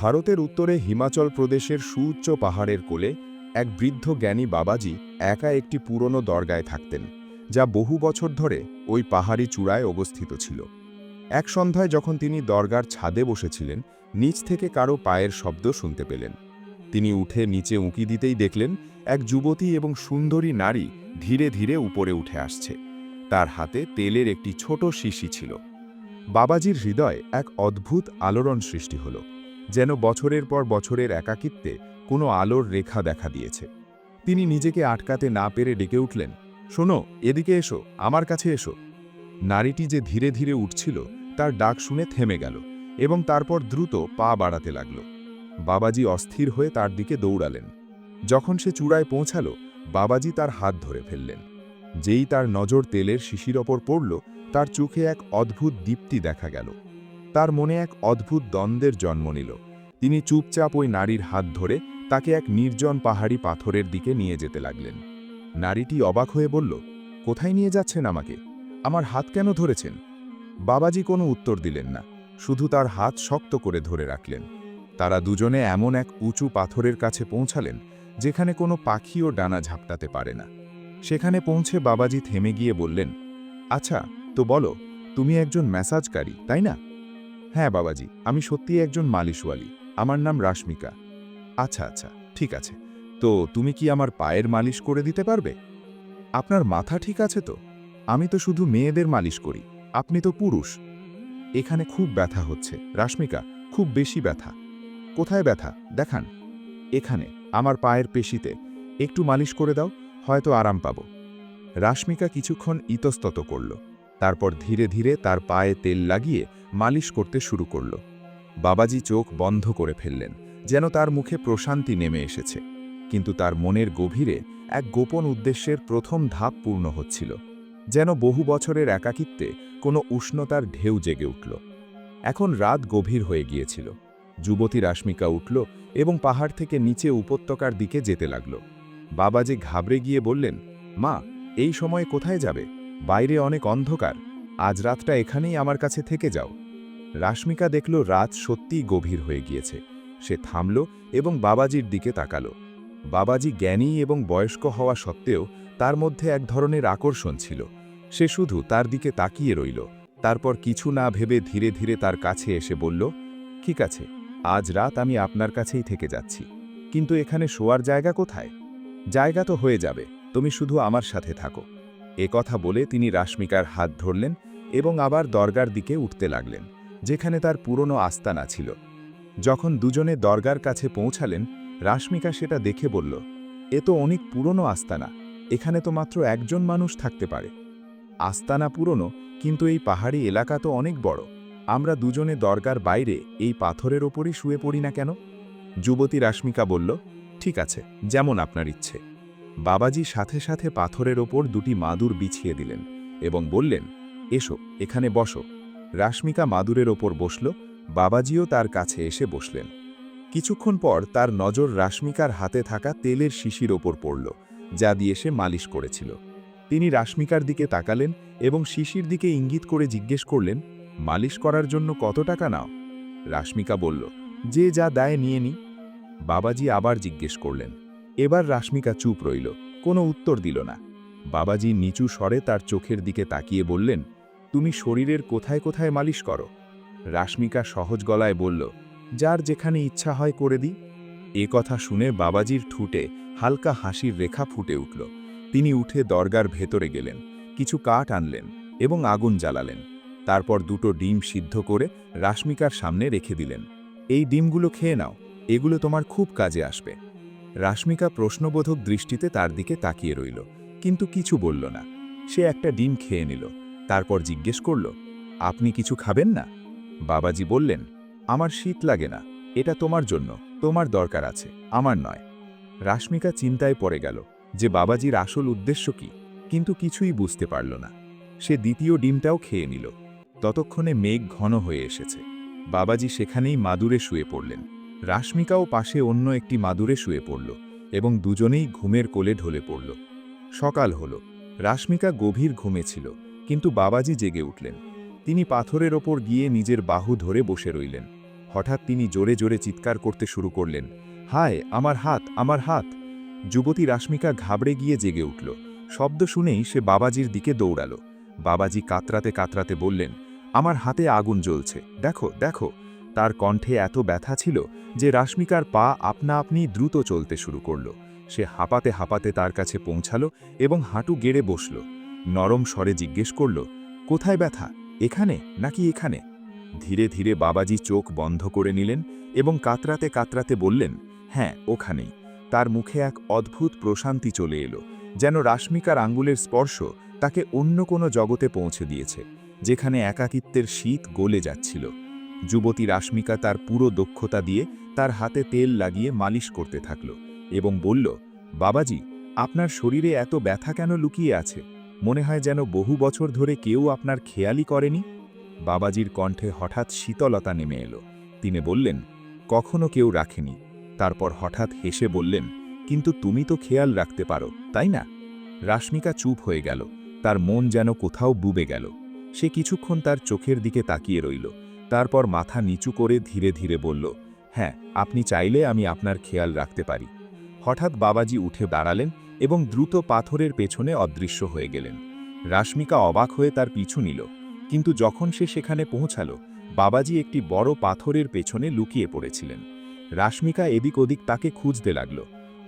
ভারতের উত্তরে হিমাচল প্রদেশের সুউচ্চ পাহাড়ের কোলে এক বৃদ্ধ জ্ঞানী বাবাজি একা একটি পুরনো দরগায় থাকতেন, যা বহু বছর ধরে ওই পাহাড়ি চূড়ায় অবস্থিত ছিল। এক সন্ধ্যায় যখন তিনি দরগার ছাদে বসেছিলেন, নিচ থেকে কারো পায়ের শব্দ শুনতে পেলেন। তিনি উঠে নিচে উঁকি দিতেই দেখলেন এক যুবতী এবং সুন্দরী নারী ধীরে ধীরে উপরে উঠে আসছে। তার হাতে তেলের একটি ছোট শিশি ছিল। বাবাজির হৃদয়ে এক অদ্ভুত আলোড়ন সৃষ্টি হল, যেন বছরের পর বছরের একাকিত্বে কোনো আলোর রেখা দেখা দিয়েছে। তিনি নিজেকে আটকাতে না পেরে ডেকে উঠলেন, শোনো, এদিকে এসো, আমার কাছে এসো। নারীটি যে ধীরে ধীরে উঠছিল তার ডাক শুনে থেমে গেল এবং তারপর দ্রুত পা বাড়াতে লাগল। বাবাজি অস্থির হয়ে তার দিকে দৌড়ালেন। যখন সে চূড়ায় পৌঁছাল, বাবাজি তার হাত ধরে ফেললেন। যেই তার নজর তেলের শিশির ওপর পড়ল, তার চোখে এক অদ্ভুত দীপ্তি দেখা গেল। তার মনে এক অদ্ভুত দ্বন্দ্বের জন্ম নিল। তিনি চুপচাপ ওই নারীর হাত ধরে তাকে এক নির্জন পাহাড়ি পাথরের দিকে নিয়ে যেতে লাগলেন। নারীটি অবাক হয়ে বলল, কোথায় নিয়ে যাচ্ছেন আমাকে? আমার হাত কেন ধরেছেন? বাবাজি কোনো উত্তর দিলেন না, শুধু তার হাত শক্ত করে ধরে রাখলেন। তারা দুজনে এমন এক উঁচু পাথরের কাছে পৌঁছালেন যেখানে কোনো পাখিও ডানা ঝাপটাতে পারে না। সেখানে পৌঁছে বাবাজি থেমে গিয়ে বললেন, আচ্ছা, তো বলো, তুমি একজন ম্যাসাজকারী, তাই না? হ্যাঁ বাবাজি, আমি সত্যিই একজন মালিশওয়ালি। আমার নাম রাশমিকা। আচ্ছা আচ্ছা, ঠিক আছে। তো তুমি কি আমার পায়ের মালিশ করে দিতে পারবে? আপনার মাথা ঠিক আছে তো? আমি তো শুধু মেয়েদের মালিশ করি, আপনি তো পুরুষ। এখানে খুব ব্যথা হচ্ছে রাশমিকা, খুব বেশি ব্যথা। কোথায় ব্যথা দেখান। এখানে, আমার পায়ের পেশিতে। একটু মালিশ করে দাও, হয়তো আরাম পাব। রাশমিকা কিছুক্ষণ ইতস্তত করল, তারপর ধীরে ধীরে তার পায়ে তেল লাগিয়ে মালিশ করতে শুরু করল। বাবাজি চোখ বন্ধ করে ফেললেন, যেন তার মুখে প্রশান্তি নেমে এসেছে। কিন্তু তার মনের গভীরে এক গোপন উদ্দেশ্যের প্রথম ধাপ পূর্ণ হচ্ছিল, যেন বহু বছরের একাকিত্বে কোনো উষ্ণতার ঢেউ জেগে উঠল। এখন রাত গভীর হয়ে গিয়েছিল। যুবতী রাশমিকা উঠল এবং পাহাড় থেকে নিচে উপত্যকার দিকে যেতে লাগল। বাবাজি ঘাবড়ে গিয়ে বললেন, মা, এই সময়ে কোথায় যাবে? বাইরে অনেক অন্ধকার। আজ রাতটা এখানেই আমার কাছে থেকে যাও। রাশমিকা দেখল রাত সত্যিই গভীর হয়ে গিয়েছে। সে থামল এবং বাবাজির দিকে তাকাল। বাবাজি জ্ঞানী এবং বয়স্ক হওয়া সত্ত্বেও তার মধ্যে এক ধরনের আকর্ষণ ছিল। সে শুধু তার দিকে তাকিয়ে রইল, তারপর কিছু না ভেবে ধীরে ধীরে তার কাছে এসে বলল, ঠিক আছে, আজ রাত আমি আপনার কাছেই থেকে যাচ্ছি। কিন্তু এখানে শোয়ার জায়গা কোথায়? জায়গা তো হয়ে যাবে, তুমি শুধু আমার সাথে থাকো। এ কথা বলে তিনি রাশমিকার হাত ধরলেন এবং আবার দরগার দিকে উঠতে লাগলেন, যেখানে তার পুরনো আস্তানা ছিল। যখন দুজনে দরগার কাছে পৌঁছালেন, রাশমিকা সেটা দেখে বলল, এ তো অনেক পুরনো আস্তানা, এখানে তো মাত্র একজন মানুষ থাকতে পারে। আস্তানা পুরনো, কিন্তু এই পাহাড়ি এলাকা তো অনেক বড়। আমরা দুজনে দরগার বাইরে এই পাথরের ওপরই শুয়ে পড়ি না কেন? যুবতী রাশমিকা বলল, ঠিক আছে, যেমন আপনার ইচ্ছে। বাবাজি সাথে সাথে পাথরের ওপর দুটি মাদুর বিছিয়ে দিলেন এবং বললেন, এসো, এখানে বসো। রাশমিকা মাদুরের ওপর বসল, বাবাজিও তার কাছে এসে বসলেন। কিছুক্ষণ পর তার নজর রাশমিকার হাতে থাকা তেলের শিশির ওপর পড়ল, যা দিয়ে সে মালিশ করেছিল। তিনি রাশমিকার দিকে তাকালেন এবং শিশির দিকে ইঙ্গিত করে জিজ্ঞেস করলেন, মালিশ করার জন্য কত টাকা নাও? রাশমিকা বলল, যে যা দায় নিয়ে নি। বাবাজি আবার জিজ্ঞেস করলেন। এবার রাশমিকা চুপ রইল, কোনো উত্তর দিল না। বাবাজি নিচু স্বরে তার চোখের দিকে তাকিয়ে বললেন, তুমি শরীরের কোথায় কোথায় মালিশ করো? রাশমিকা সহজ গলায় বলল, যার যেখানে ইচ্ছা হয় করে দিই। এ কথা শুনে বাবাজির ঠুটে হালকা হাসির রেখা ফুটে উঠল। তিনি উঠে দরগার ভেতরে গেলেন, কিছু কাঠ আনলেন এবং আগুন জ্বালালেন। তারপর দুটো ডিম সিদ্ধ করে রাশমিকার সামনে রেখে দিলেন। এই ডিমগুলো খেয়ে নাও, এগুলো তোমার খুব কাজে আসবে। রাশমিকা প্রশ্নবোধক দৃষ্টিতে তার দিকে তাকিয়ে রইল, কিন্তু কিছু বলল না। সে একটা ডিম খেয়ে নিল, তারপর জিজ্ঞেস করল, আপনি কিছু খাবেন না? বাবাজি বললেন, আমার শীত লাগে না, এটা তোমার জন্য, তোমার দরকার আছে, আমার নয়। রাশমিকা চিন্তায় পড়ে গেল যে বাবাজির আসল উদ্দেশ্য কি, কিন্তু কিছুই বুঝতে পারল না। সে দ্বিতীয় ডিমটাও খেয়ে নিল। ততক্ষণে মেঘ ঘন হয়ে এসেছে। বাবাজি সেখানেই মাদুরে শুয়ে পড়লেন। রাশমিকাও পাশে অন্য একটি মাদুরে শুয়ে পড়ল এবং দুজনেই ঘুমের কোলে ঢলে পড়ল। সকাল হল। রাশমিকা গভীর ঘুমে ছিল, কিন্তু বাবাজি জেগে উঠলেন। তিনি পাথরের ওপর গিয়ে নিজের বাহু ধরে বসে রইলেন। হঠাৎ তিনি জোরে জোরে চিৎকার করতে শুরু করলেন, হায় আমার হাত, আমার হাত! যুবতী রাশ্মিকা ঘাবড়ে গিয়ে জেগে উঠল। শব্দ শুনেই সে বাবাজির দিকে দৌড়াল। বাবাজি কাতরাতে কাতরাতে বললেন, আমার হাতে আগুন জ্বলছে, দেখো দেখো। তার কণ্ঠে এত ব্যথা ছিল যে রাশ্মিকার পা আপনা আপনি দ্রুত চলতে শুরু করল। সে হাঁপাতে হাঁপাতে তার কাছে পৌঁছালো এবং হাঁটু গেড়ে বসল। নরম স্বরে জিজ্ঞেস করল, কোথায় ব্যথা, এখানে নাকি এখানে? ধীরে ধীরে বাবাজি চোখ বন্ধ করে নিলেন এবং কাতরাতে কাতরাতে বললেন, হ্যাঁ, ওখানেই। তার মুখে এক অদ্ভুত প্রশান্তি চলে এলো, যেন রাশ্মিকার আঙ্গুলের স্পর্শ তাকে অন্য কোনো জগতে পৌঁছে দিয়েছে, যেখানে একাকিত্বের শীত গলে যাচ্ছিল। যুবতী রাশ্মিকা তার পুরো দক্ষতা দিয়ে তার হাতে তেল লাগিয়ে মালিশ করতে থাকল এবং বলল, বাবাজি, আপনার শরীরে এত ব্যথা কেন লুকিয়ে আছে? মনে হয় যেন বহু বছর ধরে কেউ আপনার খেয়ালই করেনি। বাবাজির কণ্ঠে হঠাৎ শীতলতা নেমে এলো। তিনি বললেন, কখনো কেউ রাখেনি। তারপর হঠাৎ হেসে বললেন, কিন্তু তুমি তো খেয়াল রাখতে পারো, তাই না? রাশ্মিকা চুপ হয়ে গেল। তার মন যেন কোথাও ডুবে গেল। সে কিছুক্ষণ তার চোখের দিকে তাকিয়ে রইল। তারপর মাথা নিচু করে ধীরে ধীরে বলল, হ্যাঁ, আপনি চাইলে আমি আপনার খেয়াল রাখতে পারি। হঠাৎ বাবাজি উঠে দাঁড়ালেন এবং দ্রুত পাথরের পেছনে অদৃশ্য হয়ে গেলেন। রাশ্মিকা অবাক হয়ে তার পিছু নিল, কিন্তু যখন সে সেখানে পৌঁছাল, বাবাজি একটি বড় পাথরের পেছনে লুকিয়ে পড়েছিলেন। রাশ্মিকা এদিক ওদিক তাকে খুঁজতে লাগল।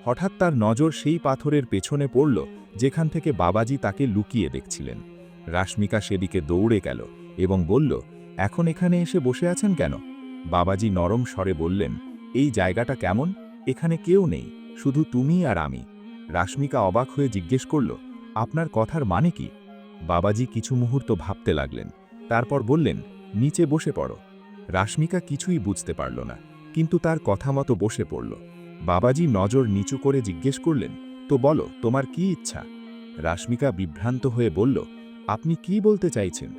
হঠাৎ তার নজর সেই পাথরের পেছনে পড়ল যেখান থেকে বাবাজি তাকে লুকিয়ে দেখছিলেন। রাশ্মিকা সেদিকে দৌড়ে গেল এবং বলল, এখন এখানে এসে বসে আছেন কেন? বাবাজি নরম স্বরে বললেন, এই জায়গাটা কেমন? এখানে কেউ নেই, শুধু তুমি আর আমি। রাশ্মিকা অবাক হয়ে জিজ্ঞেস করল, আপনার কথার মানে কি? বাবাজি কিছু মুহূর্ত ভাবতে লাগলেন। তারপর বললেন, নিচে বসে পড়ো। রাশ্মিকা কিছুই বুঝতে পারল না, কিন্তু তার কথা মতো বসে পড়ল। বাবাজি নজর নিচু করে জিজ্ঞেস করলেন, তো বলো, তোমার কি ইচ্ছা? রাশ্মিকা বিভ্রান্ত হয়ে বলল, আপনি কি বলতে চাইছেন?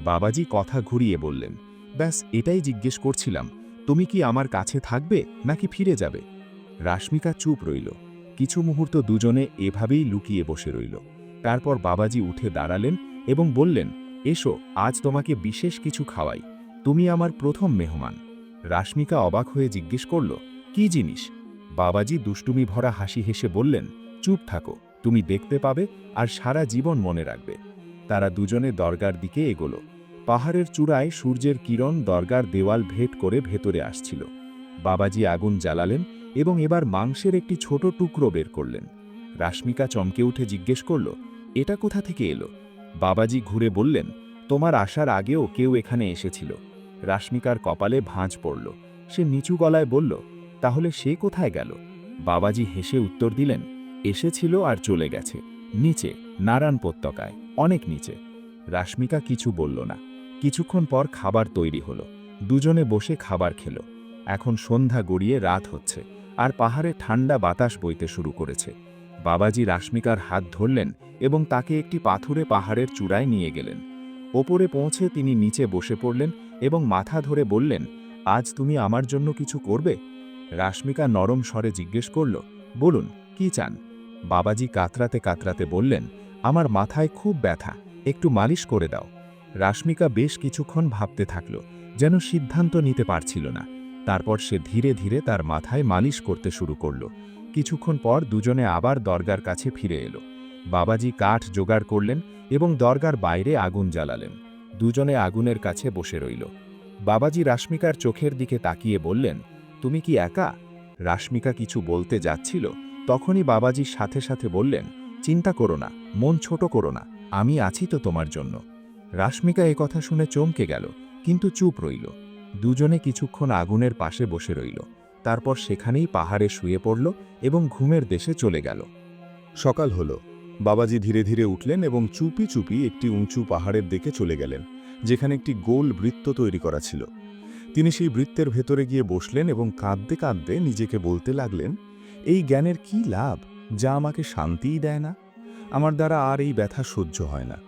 বাবাজি কথা ঘুরিয়ে বললেন, ব্যাস এটাই জিজ্ঞেস করছিলাম, তুমি কি আমার কাছে থাকবে নাকি ফিরে যাবে? রাশ্মিকা চুপ রইল। কিছু মুহূর্ত দুজনে এভাবেই লুকিয়ে বসে রইল। তারপর বাবাজি উঠে দাঁড়ালেন এবং বললেন, এসো, আজ তোমাকে বিশেষ কিছু খাওয়াই। তুমি আমার প্রথম মেহমান। রাশ্মিকা অবাক হয়ে জিজ্ঞেস করল, কি জিনিস? বাবাজি দুষ্টুমি ভরা হাসি হেসে বললেন, চুপ থাকো, তুমি দেখতে পাবে আর সারা জীবন মনে রাখবে। তারা দুজনে দরগার দিকে এগোলো। পাহাড়ের চূড়ায় সূর্যের কিরণ দরগার দেওয়াল ভেদ করে ভেতরে আসছিল। বাবাজি আগুন জ্বালালেন এবং এবার মাংসের একটি ছোট টুকরো বের করলেন। রাশ্মিকা চমকে উঠে জিজ্ঞেস করল, এটা কোথা থেকে এলো? বাবাজি ঘুরে বললেন, তোমার আসার আগেও কেউ এখানে এসেছিল। রাশ্মিকার কপালে ভাঁজ পড়ল। সে নিচু গলায় বলল, তাহলে সে কোথায় গেল? বাবাজি হেসে উত্তর দিলেন, এসেছিল আর চলে গেছে, নিচে, নারায়ণ উপত্যকায়, অনেক নিচে। রাশ্মিকা কিছু বলল না। কিছুক্ষণ পর খাবার তৈরি হলো। দুজনে বসে খাবার খেল। এখন সন্ধ্যা গড়িয়ে রাত হচ্ছে আর পাহাড়ে ঠান্ডা বাতাস বইতে শুরু করেছে। বাবাজি রাশ্মিকার হাত ধরলেন এবং তাকে একটি পাথুরে পাহাড়ের চূড়ায় নিয়ে গেলেন। ওপরে পৌঁছে তিনি নিচে বসে পড়লেন এবং মাথা ধরে বললেন, আজ তুমি আমার জন্য কিছু করবে? রাশ্মিকা নরম স্বরে জিজ্ঞেস করল, বলুন, কি চান? বাবাজি কাতরাতে কাতরাতে বললেন, আমার মাথায় খুব ব্যথা, একটু মালিশ করে দাও। রাশ্মিকা বেশ কিছুক্ষণ ভাবতে থাকল, যেন সিদ্ধান্ত নিতে পারছিল না। তারপর সে ধীরে ধীরে তার মাথায় মালিশ করতে শুরু করল। কিছুক্ষণ পর দুজনে আবার দরগার কাছে ফিরে এলো। বাবাজি কাঠ জোগাড় করলেন এবং দরগার বাইরে আগুন জ্বালালেন। দুজনে আগুনের কাছে বসে রইল। বাবাজি রাশ্মিকার চোখের দিকে তাকিয়ে বললেন, তুমি কি একা? রাশ্মিকা কিছু বলতে যাচ্ছিল, তখনই বাবাজি সাথে সাথে বললেন, চিন্তা করো না, মন ছোট করো না, আমি আছি তো তোমার জন্য। রাশ্মিকা কথা শুনে চমকে গেল, কিন্তু চুপ রইল। দুজনে কিছুক্ষণ আগুনের পাশে বসে রইল। তারপর সেখানেই পাহাড়ে শুয়ে পড়ল এবং ঘুমের দেশে চলে গেল। সকাল হল। বাবাজি ধীরে ধীরে উঠলেন এবং চুপি চুপি একটি উঁচু পাহাড়ের দিকে চলে গেলেন, যেখানে একটি গোল বৃত্ত তৈরি করা ছিল। তিনি সেই বৃত্তের ভেতরে গিয়ে বসলেন এবং কাঁদতে কাঁদতে নিজেকে বলতে লাগলেন, এই জ্ঞানের কি লাভ, যা আমাকে শান্তিই দেয় না? আমার দ্বারা আর এই ব্যথা সহ্য হয় না।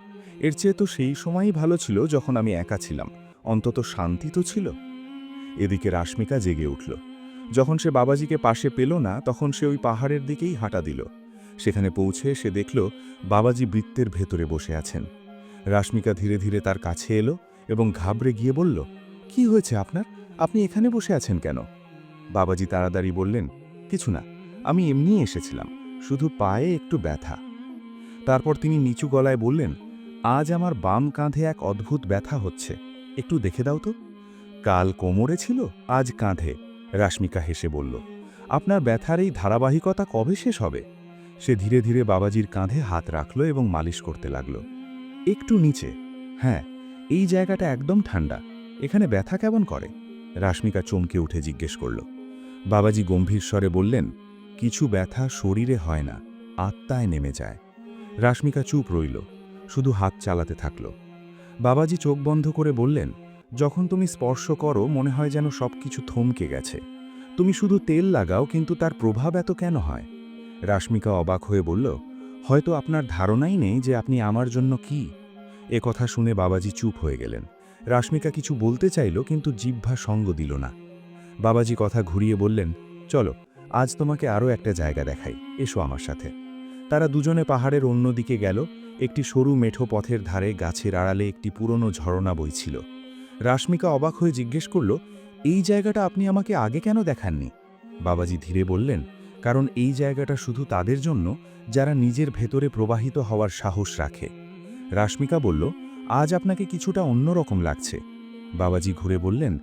এর চেয়ে তো সেই সময়ই ভালো ছিল যখন আমি একা ছিলাম, অন্তত শান্তি তো ছিল। এদিকে রাশ্মিকা জেগে উঠল। যখন সে বাবাজিকে পাশে পেল না, তখন সে ওই পাহাড়ের দিকেই হাঁটা দিল। সেখানে পৌঁছে সে দেখল বাবাজি বৃত্তের ভেতরে বসে আছেন। রাশ্মিকা ধীরে ধীরে তার কাছে এলো এবং ঘাবড়ে গিয়ে বলল, কি হয়েছে আপনার? আপনি এখানে বসে আছেন কেন? বাবাজি তাড়াতাড়ি বললেন, কিছু না, আমি এমনি এসেছিলাম, শুধু পায়ে একটু ব্যথা। তারপর তিনি নিচু গলায় বললেন, আজ আমার বাম কাঁধে এক অদ্ভুত ব্যথা হচ্ছে, একটু দেখে দাও তো। কাল কোমরে ছিল, আজ কাঁধে। রাশমিকা হেসে বলল, আপনার ব্যথার এই ধারাবাহিকতা কবে শেষ হবে? সে ধীরে ধীরে বাবাজির কাঁধে হাত রাখল এবং মালিশ করতে লাগল। একটু নিচে। হ্যাঁ, এই জায়গাটা একদম ঠান্ডা। এখানে ব্যথা কেমন করে? রাশমিকা চমকে উঠে জিজ্ঞেস করল। বাবাজি গম্ভীর স্বরে বললেন, কিছু ব্যথা শরীরে হয় না, আত্মায় নেমে যায়। রাশমিকা চুপ রইল, শুধু হাত চালাতে থাকল। বাবাজি চোখ বন্ধ করে বললেন, যখন তুমি স্পর্শ করো মনে হয় যেন সবকিছু থমকে গেছে। তুমি শুধু তেল লাগাও, কিন্তু তার প্রভাব এত কেন হয়? রাশমিকা অবাক হয়ে বলল, হয়তো আপনার ধারণাই নেই যে আপনি আমার জন্য কি। এ কথা শুনে বাবাজি চুপ হয়ে গেলেন। রাশমিকা কিছু বলতে চাইল, কিন্তু জিহ্বা সঙ্গ দিল না। বাবাজি কথা ঘুরিয়ে বললেন, চলো, আজ তোমাকে আরও একটা জায়গা দেখাই, এসো আমার সাথে। তারা দুজনে পাহাড়ের অন্যদিকে গেল। একটি সরু মেঠো পথের ধারে গাছের আড়ালে একটি পুরনো ঝরনা বইছিল। রাশমিকা অবাক হয়ে জিজ্ঞেস করল, এই জায়গাটা আপনি আমাকে আগে কেন দেখাননি? বাবাজি ধীরে বললেন, কারণ এই জায়গাটা শুধু তাদের জন্য যারা নিজের ভেতরে প্রবাহিত হওয়ার সাহস রাখে। রাশমিকা বলল, আজ আপনাকে কিছুটা অন্যরকম লাগছে। বাবাজি ঘুরে বললেন,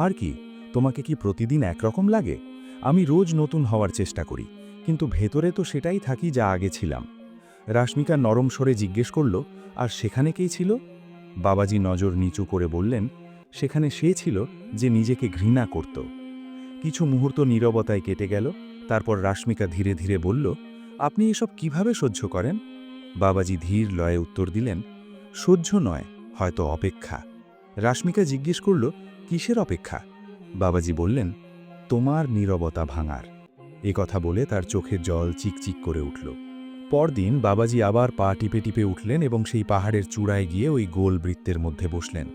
আর কি, তোমাকে কি প্রতিদিন একরকম লাগে? আমি রোজ নতুন হওয়ার চেষ্টা করি, কিন্তু ভেতরে তো সেটাই থাকি যা আগে ছিলাম। রাশমিকা নরম স্বরে জিজ্ঞেস করল, আর সেখানে কে ছিল? বাবাজি নজর নিচু করে বললেন, সেখানে সে ছিল যে নিজেকে ঘৃণা করত। কিছু মুহূর্ত নীরবতায় কেটে গেল। তারপর রাশমিকা ধীরে ধীরে বলল, আপনি এসব কিভাবে সহ্য করেন? বাবাজি ধীর লয়ে উত্তর দিলেন, সহ্য নয়, হয়তো অপেক্ষা। রাশমিকা জিজ্ঞেস করল, কিসের অপেক্ষা? বাবাজি বললেন, তোমার নীরবতা ভাঙার। এ কথা বলে তার চোখে জল চিকচিক করে উঠল। পরদিন বাবাজি আবার পা টিপে টিপে উঠলেন এবং সেই পাহাড়ের চূড়ায় গিয়ে ওই গোল বৃত্তের মধ্যে বসলেন।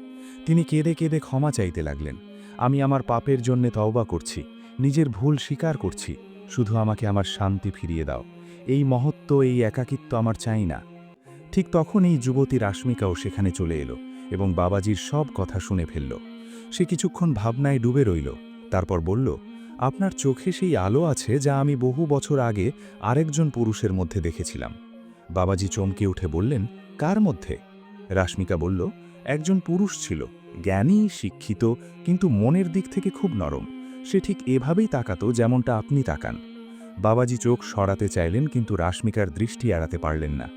তিনি কেঁদে কেঁদে ক্ষমা চাইতে লাগলেন। আমি আমার পাপের জন্যে তওবা করছি, নিজের ভুল স্বীকার করছি, শুধু আমাকে আমার শান্তি ফিরিয়ে দাও। এই মহত্ব, এই একাকিত্ব আমার চাই না। ঠিক তখন এই যুবতী রাশমিকাও সেখানে চলে এলো এবং বাবাজির সব কথা শুনে ফেলল। সে কিছুক্ষণ ভাবনায় ডুবে রইল, তারপর বলল, আপনার চোখে সেই আলো আছে যা আমি বহু বছর আগে আরেকজন পুরুষের মধ্যে দেখেছিলাম। বাবাজি চমকে উঠে বললেন, কার মধ্যে? রাশমিকা বলল, একজন পুরুষ ছিল, জ্ঞানী, শিক্ষিত, কিন্তু মনের দিক থেকে খুব নরম। সে ঠিক এভাবেই তাকাতো যেমনটা আপনি তাকান। বাবাজি চোখ সরাতে চাইলেন, কিন্তু রাশমিকার দৃষ্টি এড়াতে পারলেন না।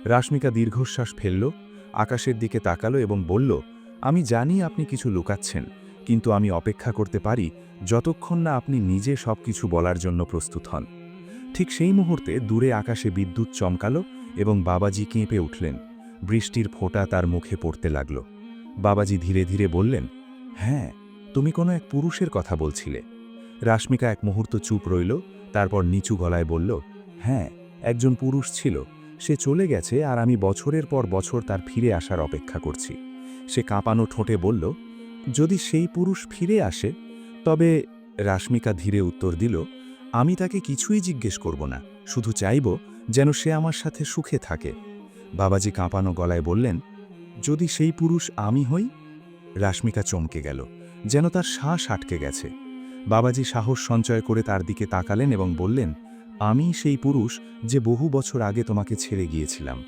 রাশমিকা দীর্ঘশ্বাস ফেলল, আকাশের দিকে তাকালো এবং বলল, আমি জানি আপনি কিছু লুকাচ্ছেন, কিন্তু আমি অপেক্ষা করতে পারি যতক্ষণ না আপনি নিজে সবকিছু বলার জন্য প্রস্তুত হন। ঠিক সেই মুহূর্তে দূরে আকাশে বিদ্যুৎ চমকালো এবং বাবাজি কেঁপে উঠলেন। বৃষ্টির ফোঁটা তার মুখে পড়তে লাগল। বাবাজি ধীরে ধীরে বললেন, হ্যাঁ, তুমি কোনো এক পুরুষের কথা বলছিলে। রাশমিকা এক মুহূর্ত চুপ রইল, তারপর নিচু গলায় বলল, হ্যাঁ, একজন পুরুষ ছিল। সে চলে গেছে আর আমি বছরের পর বছর তার ফিরে আসার অপেক্ষা করছি। সে কাঁপানো ঠোঁটে বলল, যদি সেই পুরুষ ফিরে আসে তবে। রাশমিকা ধীরে উত্তর দিল, আমি তাকে কিছুই জিজ্ঞেস করব না, শুধু চাইব যেন সে আমার সাথে সুখে থাকে। বাবাজি কাঁপানো গলায় বললেন, যদি সেই পুরুষ আমি হই? রাশমিকা চমকে গেল, যেন তার শ্বাস আটকে গেছে। বাবাজি সাহস সঞ্চয় করে তার দিকে তাকালেন এবং বললেন, আমি সেই পুরুষ যে বহু বছর আগে তোমাকে ছেড়ে গিয়েছিলাম।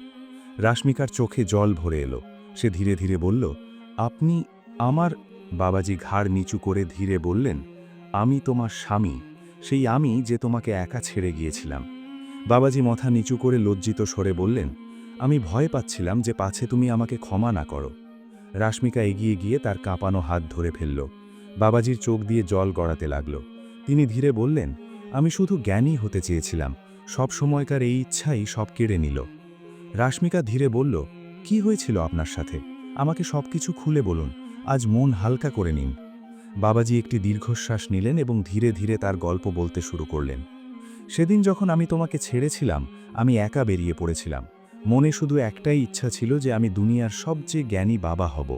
রাশমিকার চোখে জল ভরে এলো। সে ধীরে ধীরে বলল, আপনি আমার। বাবাজি ঘাড় নিচু করে ধীরে বললেন, আমি তোমার স্বামী, সেই আমি যে তোমাকে একা ছেড়ে গিয়েছিলাম। বাবাজি মাথা নিচু করে লজ্জিত স্বরে বললেন, আমি ভয় পাচ্ছিলাম যে পাছে তুমি আমাকে ক্ষমা না করো। রাশমিকা এগিয়ে গিয়ে তার কাঁপানো হাত ধরে ফেলল। বাবাজির চোখ দিয়ে জল গড়াতে লাগল। তিনি ধীরে বললেন, আমি শুধু জ্ঞানী হতে চেয়েছিলাম, সব সময়কার এই ইচ্ছাই সব কেড়ে নিল। রাশমিকা ধীরে বলল, কি হয়েছিল আপনার সাথে? আমাকে সবকিছু খুলে বলুন, আজ মন হালকা করে নিন। বাবাজি একটি দীর্ঘশ্বাস নিলেন এবং ধীরে ধীরে তার গল্প বলতে শুরু করলেন। সেদিন যখন আমি তোমাকে ছেড়েছিলাম, আমি একা বেরিয়ে পড়েছিলাম। মনে শুধু একটাই ইচ্ছা ছিল যে আমি দুনিয়ার সবচেয়ে জ্ঞানী বাবা হব।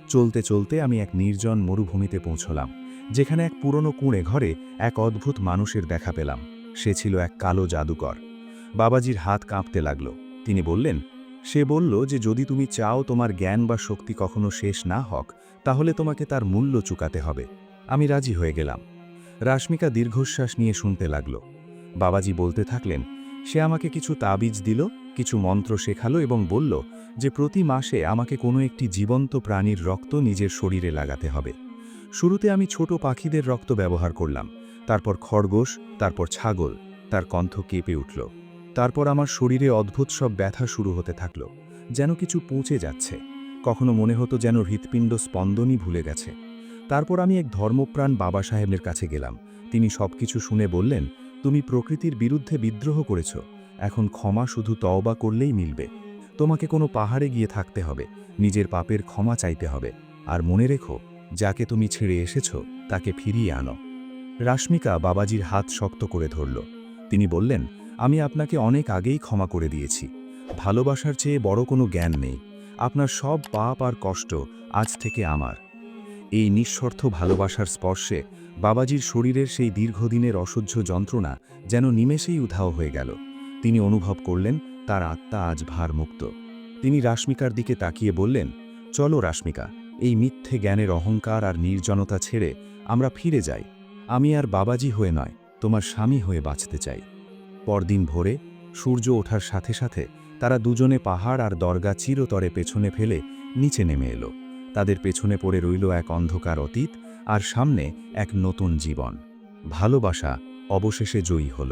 চলতে চলতে আমি এক নির্জন মরুভূমিতে পৌঁছলাম, যেখানে এক পুরনো কুঁড়ে ঘরে এক অদ্ভুত মানুষের দেখা পেলাম। সে ছিল এক কালো জাদুকর। বাবাজির হাত কাঁপতে লাগল। তিনি বললেন, সে বলল যে যদি তুমি চাও তোমার জ্ঞান বা শক্তি কখনো শেষ না হোক, তাহলে তোমাকে তার মূল্য চুকাতে হবে। আমি রাজি হয়ে গেলাম। রাশমিকা দীর্ঘশ্বাস নিয়ে শুনতে লাগল। বাবাজি বলতে থাকলেন, সে আমাকে কিছু তাবিজ দিল, কিছু মন্ত্র শেখালো এবং বলল যে প্রতি মাসে আমাকে কোনো একটি জীবন্ত প্রাণীর রক্ত নিজের শরীরে লাগাতে হবে। শুরুতে আমি ছোট পাখিদের রক্ত ব্যবহার করলাম, তারপর খরগোশ, তারপর ছাগল। তার কণ্ঠ কেঁপে উঠল। তারপর আমার শরীরে অদ্ভুত সব ব্যথা শুরু হতে থাকল, যেন কিছু পৌঁছে যাচ্ছে। কখনো মনে হতো যেন হৃৎপিণ্ড স্পন্দনই ভুলে গেছে। তারপর আমি এক ধর্মপ্রাণ বাবা সাহেবের কাছে গেলাম। তিনি সবকিছু শুনে বললেন, তুমি প্রকৃতির বিরুদ্ধে বিদ্রোহ করেছ, এখন ক্ষমা শুধু তওবা করলেই মিলবে। তোমাকে কোনো পাহাড়ে গিয়ে থাকতে হবে, নিজের পাপের ক্ষমা চাইতে হবে, আর মনে রেখো, যাকে তুমি ছেড়ে এসেছ তাকে ফিরিয়ে আনো। রাশমিকা বাবাজির হাত শক্ত করে ধরল। তিনি বললেন, আমি আপনাকে অনেক আগেই ক্ষমা করে দিয়েছি। ভালোবাসার চেয়ে বড় কোনো জ্ঞান নেই। আপনার সব পাপ আর কষ্ট আজ থেকে আমার। এই নিঃস্বার্থ ভালোবাসার স্পর্শে বাবাজির শরীরের সেই দীর্ঘদিনের অসহ্য যন্ত্রণা যেন নিমেষেই উধাও হয়ে গেল। তিনি অনুভব করলেন তার আত্মা আজ ভারমুক্ত। তিনি রাশমিকার দিকে তাকিয়ে বললেন, চলো রাশমিকা, এই মিথ্যে জ্ঞানের অহংকার আর নির্জনতা ছেড়ে আমরা ফিরে যাই। আমি আর বাবাজি হয়ে নয়, তোমার স্বামী হয়ে বাঁচতে চাই। পরদিন ভোরে সূর্য ওঠার সাথে সাথে তারা দুজনে পাহাড় আর দরগা চিরতরে পেছনে ফেলে নিচে নেমে এলো। তাদের পেছনে পড়ে রইল এক অন্ধকার অতীত, আর সামনে এক নতুন জীবন। ভালোবাসা অবশেষে জয়ী হল।